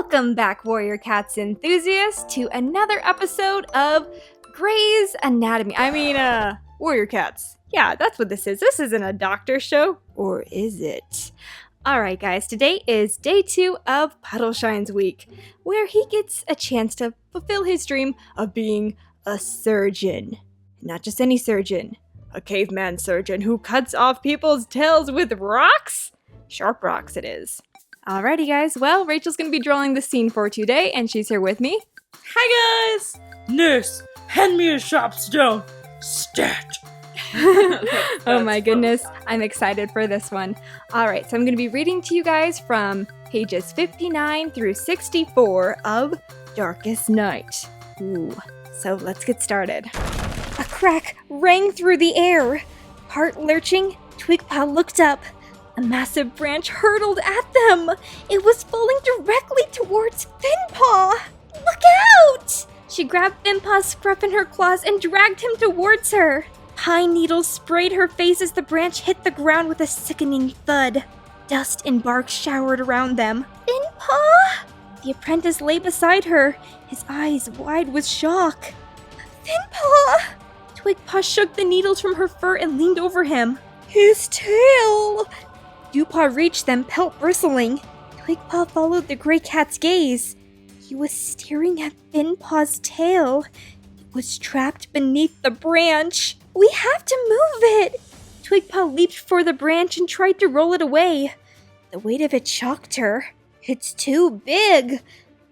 Welcome back, Warrior Cats enthusiasts, to another episode of Grey's Anatomy. Warrior Cats. Yeah, that's what this is. This isn't a doctor show, or is it? Alright guys, today is day 2 of Puddleshine's week, where he gets a chance to fulfill his dream of being a surgeon. Not just any surgeon, a caveman surgeon who cuts off people's tails with rocks? Sharp rocks it is. Alrighty guys, well, Rachel's gonna be drawing the scene for today, and she's here with me. Hi guys! Nurse, hand me a sharp stone. Stat! Oh my goodness, I'm excited for this one. Alright, so I'm gonna be reading to you guys from pages 59 through 64 of Darkest Night. Ooh, so let's get started. A crack rang through the air. Heart lurching, Twigpaw looked up. A massive branch hurtled at them. It was falling directly towards Finpaw. Look out! She grabbed Finpaw's scruff in her claws and dragged him towards her. Pine needles sprayed her face as the branch hit the ground with a sickening thud. Dust and bark showered around them. Finpaw! The apprentice lay beside her, his eyes wide with shock. Finpaw! Twigpaw shook the needles from her fur and leaned over him. His tail! Dewpaw reached them, pelt bristling. Twigpaw followed the gray cat's gaze. He was staring at Finpaw's tail. It was trapped beneath the branch. We have to move it! Twigpaw leaped for the branch and tried to roll it away. The weight of it shocked her. It's too big!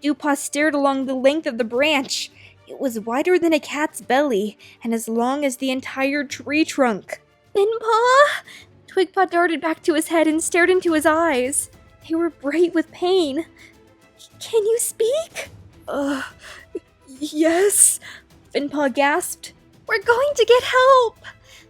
Dewpaw stared along the length of the branch. It was wider than a cat's belly, and as long as the entire tree trunk. Finpaw! Twigpaw darted back to his head and stared into his eyes. They were bright with pain. Can you speak? Yes, Finpaw gasped. We're going to get help!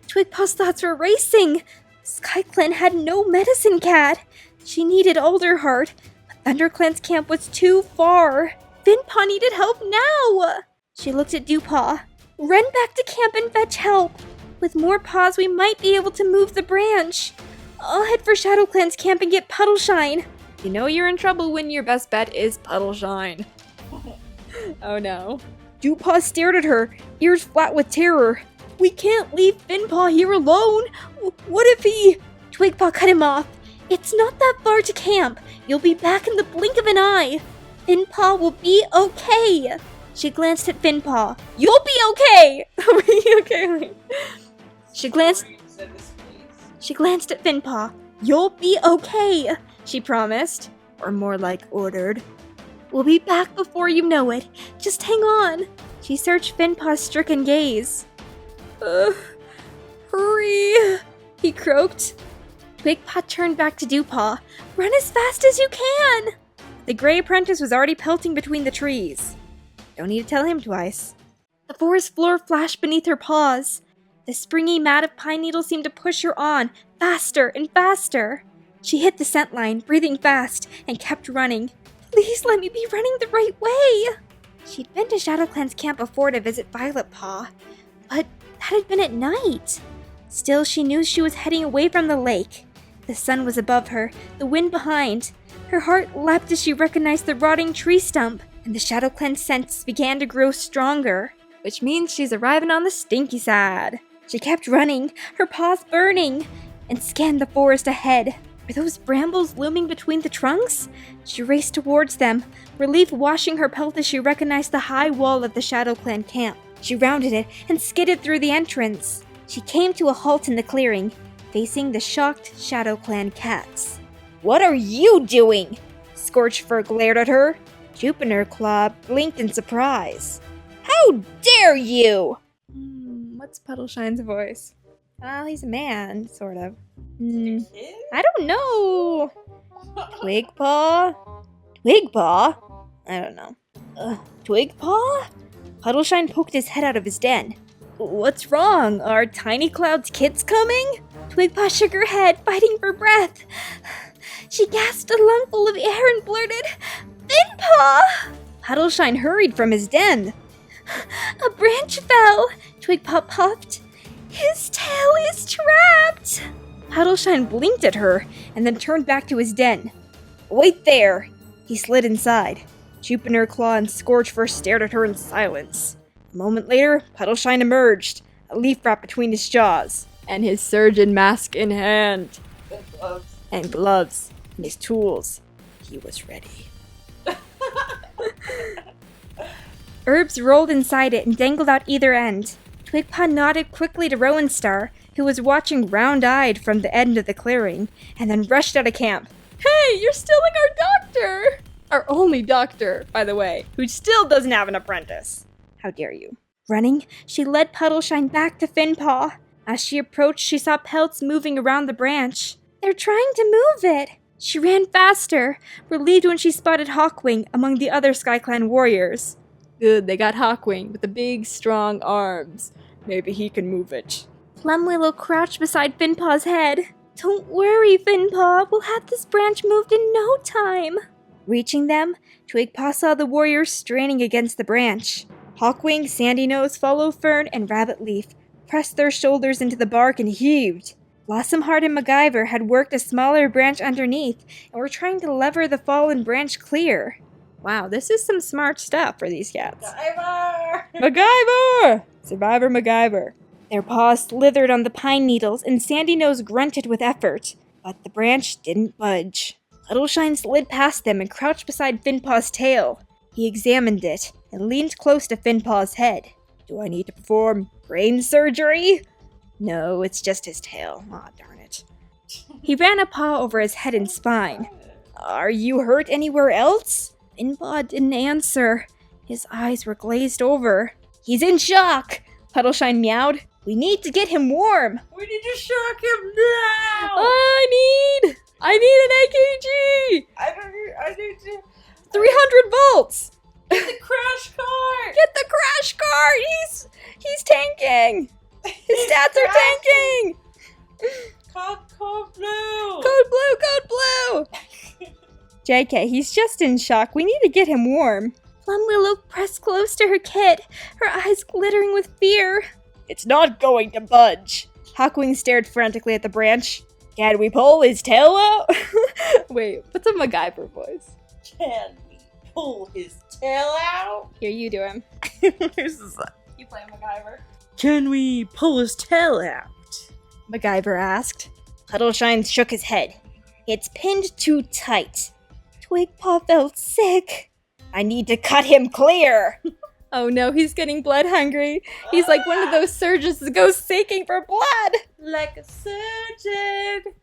Twigpaw's thoughts were racing. SkyClan had no medicine cat. She needed Alderheart, but ThunderClan's camp was too far. Finpaw needed help now! She looked at Dewpaw. Run back to camp and fetch help. With more paws, we might be able to move the branch. I'll head for ShadowClan's camp and get Puddleshine. You know you're in trouble when your best bet is Puddleshine. Oh no. Dewpaw stared at her, ears flat with terror. We can't leave Finpaw here alone. What if he... Twigpaw cut him off. It's not that far to camp. You'll be back in the blink of an eye. Finpaw will be okay. She glanced at Finpaw. You'll be okay! Okay. She glanced at Finpaw. You'll be okay, she promised. Or more like ordered. We'll be back before you know it. Just hang on. She searched Finpaw's stricken gaze. Hurry, he croaked. Twigpaw turned back to Dewpaw. Run as fast as you can! The gray apprentice was already pelting between the trees. Don't need to tell him twice. The forest floor flashed beneath her paws. The springy mat of pine needles seemed to push her on, faster and faster. She hit the scent line, breathing fast, and kept running. Please let me be running the right way! She'd been to ShadowClan's camp before to visit Violetpaw, but that had been at night. Still, she knew she was heading away from the lake. The sun was above her, the wind behind. Her heart leapt as she recognized the rotting tree stump, and the ShadowClan scents began to grow stronger, which means she's arriving on the stinky side. She kept running, her paws burning, and scanned the forest ahead. Were those brambles looming between the trunks? She raced towards them, relief washing her pelt as she recognized the high wall of the ShadowClan camp. She rounded it and skidded through the entrance. She came to a halt in the clearing, facing the shocked ShadowClan cats. What are you doing? Scorchfur glared at her. Jupiter Claw blinked in surprise. How dare you! What's Puddleshine's voice? Well, he's a man, sort of. I don't know. Twigpaw? Twigpaw? I don't know. Twigpaw? Puddleshine poked his head out of his den. What's wrong? Are Tiny Cloud's kids coming? Twigpaw shook her head, fighting for breath. She gasped a lungful of air and blurted, Finpaw! Puddleshine hurried from his den. A branch fell, Twigpaw puffed. His tail is trapped. Puddleshine blinked at her and then turned back to his den. Wait there! He slid inside. Jupiter Claw and Scorchfur stared at her in silence. A moment later, Puddleshine emerged, a leaf wrap between his jaws, and his surgeon mask in hand. And gloves. And his tools. He was ready. Herbs rolled inside it and dangled out either end. Twigpaw nodded quickly to Rowan Star, who was watching round-eyed from the end of the clearing, and then rushed out of camp. Hey, you're stealing our doctor! Our only doctor, by the way, who still doesn't have an apprentice. How dare you. Running, she led Puddleshine back to Finpaw. As she approached, she saw pelts moving around the branch. They're trying to move it. She ran faster, relieved when she spotted Hawkwing among the other SkyClan warriors. Good, they got Hawkwing with the big, strong arms. Maybe he can move it. Plumwillow crouched beside Finpaw's head. Don't worry, Finpaw. We'll have this branch moved in no time. Reaching them, Twigpaw saw the warriors straining against the branch. Hawkwing, Sandynose, Followfern, and Rabbitleaf pressed their shoulders into the bark and heaved. Blossomheart and MacGyver had worked a smaller branch underneath and were trying to lever the fallen branch clear. Wow, this is some smart stuff for these cats. MacGyver! Survivor MacGyver. Their paws slithered on the pine needles and Sandynose grunted with effort, but the branch didn't budge. Puddleshine slid past them and crouched beside Finpaw's tail. He examined it and leaned close to Finpaw's head. Do I need to perform brain surgery? No, it's just his tail. Aw, darn it. He ran a paw over his head and spine. Are you hurt anywhere else? Finpaw didn't answer. His eyes were glazed over. He's in shock! Puddleshine meowed. We need to get him warm. We need to shock him now! I need an AKG! I need to... 300 volts! Get the crash cart! Get the crash cart! He's tanking! His stats are tanking! Code blue! Code blue! JK, he's just in shock. We need to get him warm. Plumwillow pressed close to her kit, her eyes glittering with fear. It's not going to budge. Hawkwing stared frantically at the branch. Can we pull his tail out? Wait, what's a MacGyver voice? Can we pull his tail out? Here, you do him. You play MacGyver. Can we pull his tail out? MacGyver asked. Puddleshine shook his head. It's pinned too tight. Twigpaw felt sick. I need to cut him clear. Oh no, he's getting blood hungry. He's like one of those surgeons that goes seeking for blood. Like a surgeon.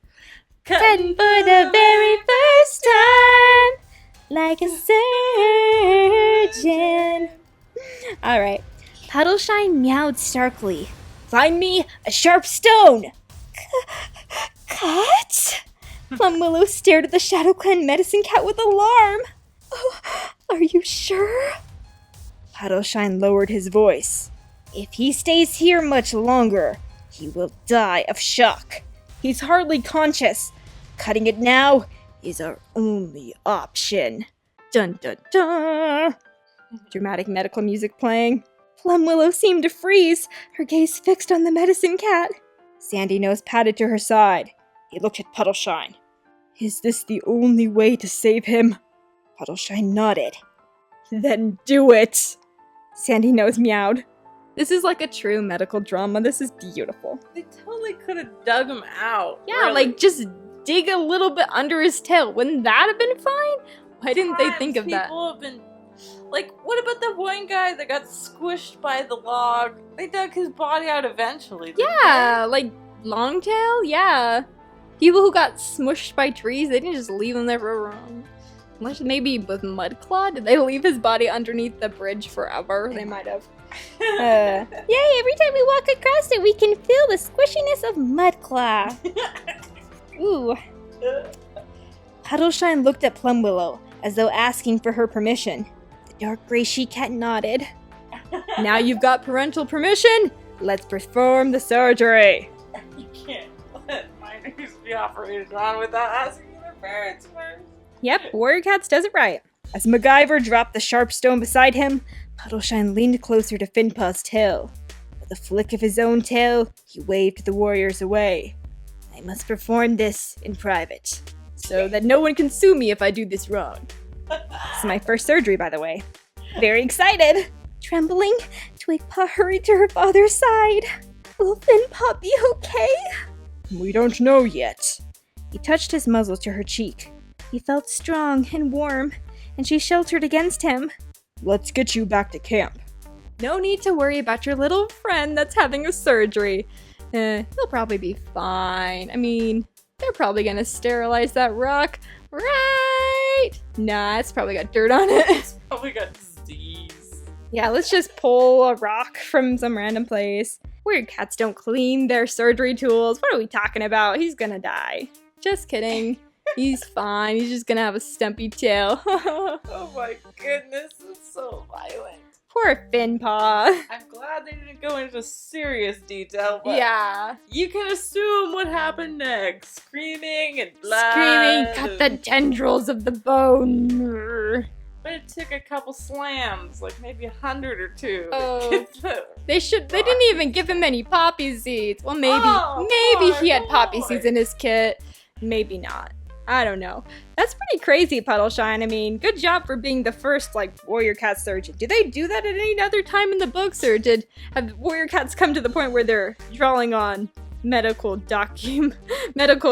Cutting for the very first time. Like a surgeon. Alright. Puddleshine meowed starkly. Find me a sharp stone. Cut? Plumwillow stared at the ShadowClan medicine cat with alarm. Oh, are you sure? Puddleshine lowered his voice. If he stays here much longer, he will die of shock. He's hardly conscious. Cutting it now is our only option. Dun dun dun! Dramatic medical music playing. Plumwillow seemed to freeze, her gaze fixed on the medicine cat. Sandynose padded to her side. He looked at Puddleshine. Is this the only way to save him? Puddleshine nodded. Then do it! Sandynose meowed. This is like a true medical drama. This is beautiful. They totally could have dug him out. Yeah, really. like just dig a little bit under his tail. Wouldn't that have been fine? Why didn't they think of that? People have been... Like, what about the one guy that got squished by the log? They dug his body out eventually. Yeah, like Longtail? Yeah. People who got smushed by trees, they didn't just leave him there for unless maybe with Mudclaw? Did they leave his body underneath the bridge forever? They might have. Yay, every time we walk across it, we can feel the squishiness of Mudclaw. Ooh. Puddleshine looked at Plumwillow, as though asking for her permission. The dark gray she-cat nodded. Now you've got parental permission, let's perform the surgery. You can't let minors be operated on without asking their parents first. Yep, Warrior Cats does it right. As MacGyver dropped the sharp stone beside him, Puddleshine leaned closer to Finpaw's tail. With a flick of his own tail, he waved the warriors away. I must perform this in private, so that no one can sue me if I do this wrong. This is my first surgery, by the way. Very excited. Trembling, Twigpaw hurried to her father's side. Will Finpaw be okay? We don't know yet. He touched his muzzle to her cheek. He felt strong and warm, and she sheltered against him. Let's get you back to camp. No need to worry about your little friend that's having a surgery. He'll probably be fine. I mean, they're probably gonna sterilize that rock, right? Nah, it's probably got dirt on it. It's probably got disease. Yeah, let's just pull a rock from some random place. Weird cats don't clean their surgery tools. What are we talking about? He's gonna die. Just kidding. He's fine. He's just gonna have a stumpy tail. Oh my goodness, it's so violent. Poor Finpaw. I'm glad they didn't go into serious detail, but Yeah. you can assume what happened next. Screaming and blood. Screaming, cut the tendrils of the bone. But it took a couple slams, like maybe 100 or 2. Oh. They didn't even give him any poppy seeds. Well, maybe he had poppy seeds in his kit. Maybe not. I don't know. That's pretty crazy, Puddleshine. I mean, good job for being the first, warrior cat surgeon. Did they do that at any other time in the books, or have warrior cats come to the point where they're drawing on medical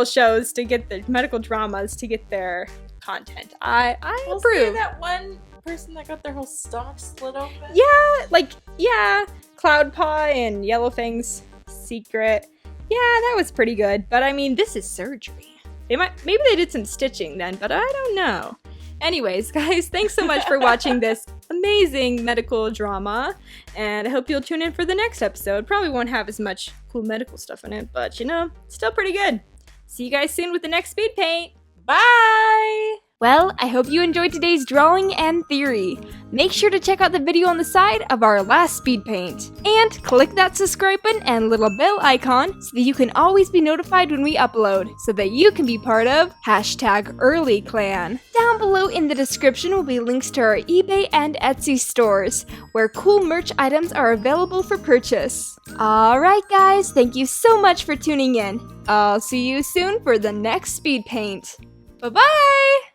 shows to get their medical dramas to get their content? I approve. That one person that got their whole stomach split open? Yeah, Cloudpaw and Yellowfang's secret. Yeah, that was pretty good. But I mean, this is surgery. Maybe they did some stitching then, but I don't know. Anyways, guys, thanks so much for watching this amazing medical drama, and I hope you'll tune in for the next episode. Probably won't have as much cool medical stuff in it, but still pretty good. See you guys soon with the next Speed Paint. Bye! Well, I hope you enjoyed today's drawing and theory. Make sure to check out the video on the side of our last speed paint. And click that subscribe button and little bell icon so that you can always be notified when we upload, so that you can be part of #EarlyClan. Down below in the description will be links to our eBay and Etsy stores, where cool merch items are available for purchase. Alright guys, thank you so much for tuning in. I'll see you soon for the next speed paint. Bye-bye!